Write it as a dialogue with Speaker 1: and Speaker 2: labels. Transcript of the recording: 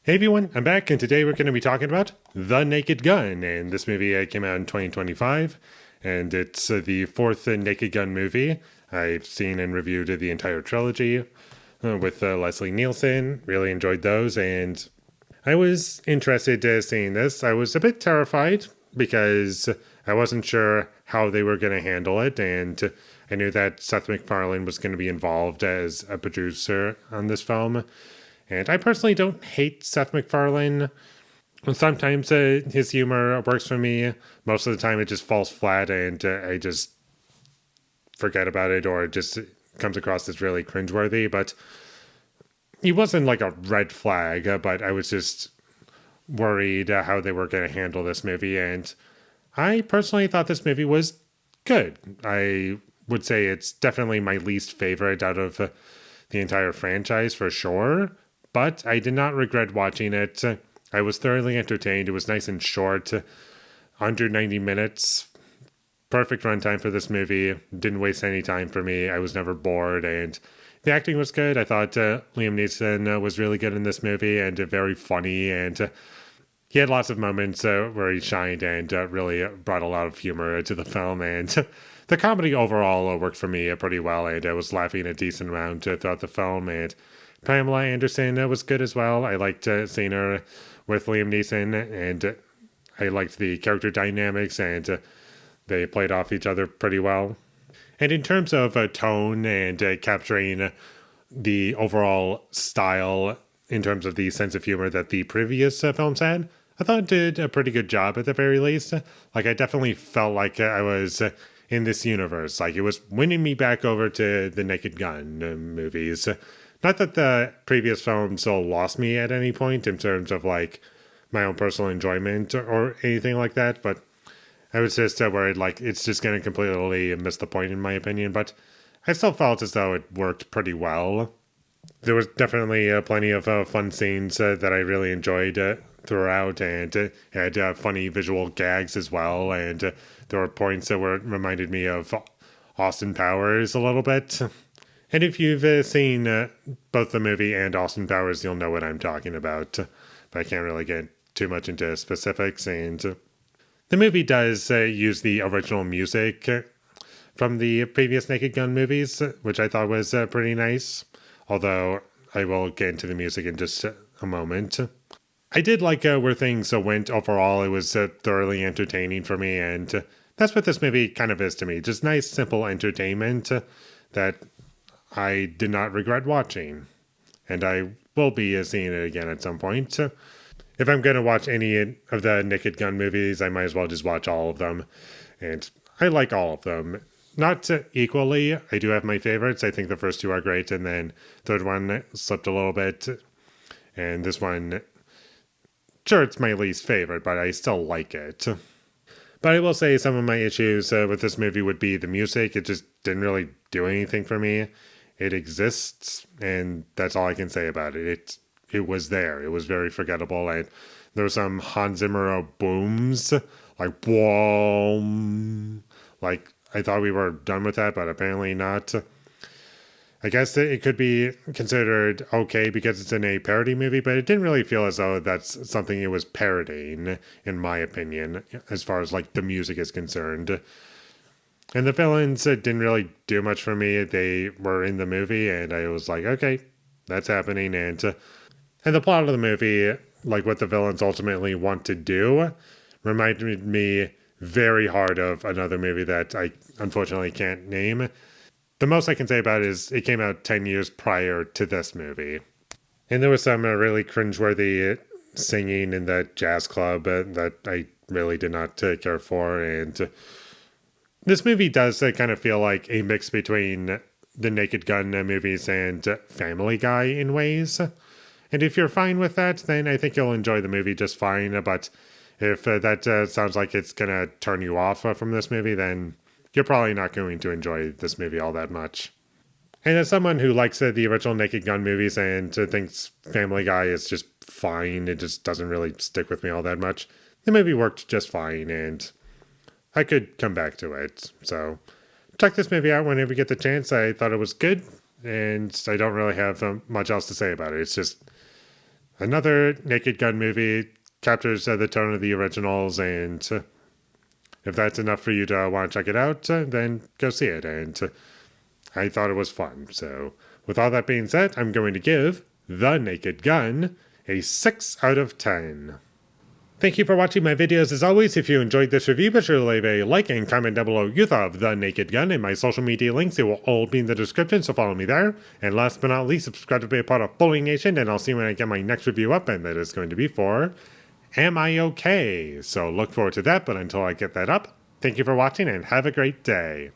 Speaker 1: Hey everyone, I'm back, and today we're going to be talking about The Naked Gun. And this movie came out in 2025, and it's the fourth Naked Gun movie. I've seen and reviewed the entire trilogy with Leslie Nielsen. Really enjoyed those, and I was interested seeing this. I was a bit terrified because I wasn't sure how they were going to handle it, and I knew that Seth MacFarlane was going to be involved as a producer on this film. And I personally don't hate Seth MacFarlane. Sometimes his humor works for me. Most of the time it just falls flat and I just forget about it, or it just comes across as really cringeworthy. But he wasn't like a red flag, but I was just worried how they were going to handle this movie. And I personally thought this movie was good. I would say it's definitely my least favorite out of the entire franchise for sure. But I did not regret watching it. I was thoroughly entertained. It was nice and short, under 90 minutes. Perfect runtime for this movie. Didn't waste any time for me. I was never bored, and the acting was good. I thought Liam Neeson was really good in this movie and very funny, and he had lots of moments where he shined and really brought a lot of humor to the film, and the comedy overall worked for me pretty well, and I was laughing a decent amount throughout the film, and Pamela Anderson was good as well. I liked seeing her with Liam Neeson, and I liked the character dynamics, and they played off each other pretty well. And in terms of tone and capturing the overall style, in terms of the sense of humor that the previous films had, I thought it did a pretty good job at the very least. Like, I definitely felt like I was in this universe. Like, it was winning me back over to the Naked Gun movies. Not that the previous films all lost me at any point in terms of like my own personal enjoyment or anything like that, but I was just worried like it's just going to completely miss the point in my opinion, but I still felt as though it worked pretty well. There was definitely plenty of fun scenes that I really enjoyed throughout, and had funny visual gags as well, and there were points that were reminded me of Austin Powers a little bit. And if you've seen both the movie and Austin Powers, you'll know what I'm talking about. But I can't really get too much into specifics. And the movie does use the original music from the previous Naked Gun movies, which I thought was pretty nice. Although I will get into the music in just a moment. I did like where things went overall. It was thoroughly entertaining for me. And that's what this movie kind of is to me. Just nice, simple entertainment that I did not regret watching, and I will be seeing it again at some point. If I'm going to watch any of the Naked Gun movies, I might as well just watch all of them, and I like all of them. Not equally. I do have my favorites. I think the first two are great, and then third one slipped a little bit, and this one, sure, it's my least favorite, but I still like it. But I will say some of my issues with this movie would be the music. It just didn't really do anything for me. It exists, and that's all I can say about it. It was there. It was very forgettable, and there were some Hans Zimmer booms, like boom. Like, I thought we were done with that, but apparently not. I guess it could be considered okay because it's in a parody movie, but it didn't really feel as though that's something it was parodying, in my opinion, as far as like the music is concerned. And the villains didn't really do much for me. They were in the movie, and I was like, okay, that's happening. And the plot of the movie, like what the villains ultimately want to do, reminded me very hard of another movie that I unfortunately can't name. The most I can say about it is it came out 10 years prior to this movie. And there was some really cringeworthy singing in that jazz club that I really did not care for, and this movie does kind of feel like a mix between the Naked Gun movies and Family Guy in ways. And if you're fine with that, then I think you'll enjoy the movie just fine. But if that sounds like it's going to turn you off from this movie, then you're probably not going to enjoy this movie all that much. And as someone who likes the original Naked Gun movies and thinks Family Guy is just fine, it just doesn't really stick with me all that much, the movie worked just fine, and I could come back to it. So check this movie out whenever you get the chance. I thought it was good, and I don't really have much else to say about it. It's just Another Naked Gun movie captures the tone of the originals, and if that's enough for you to want to check it out, then go see it. And I thought it was fun. So, with all that being said, I'm going to give The Naked Gun a 6 out of 10. Thank you for watching my videos. As always, if you enjoyed this review, be sure to leave a like and comment down below you thought of The Naked Gun, and my social media links, they will all be in the description, so follow me there. And last but not least, subscribe to be a part of Foley Nation, and I'll see you when I get my next review up, and that is going to be for Am I Okay? So look forward to that, but until I get that up, thank you for watching and have a great day.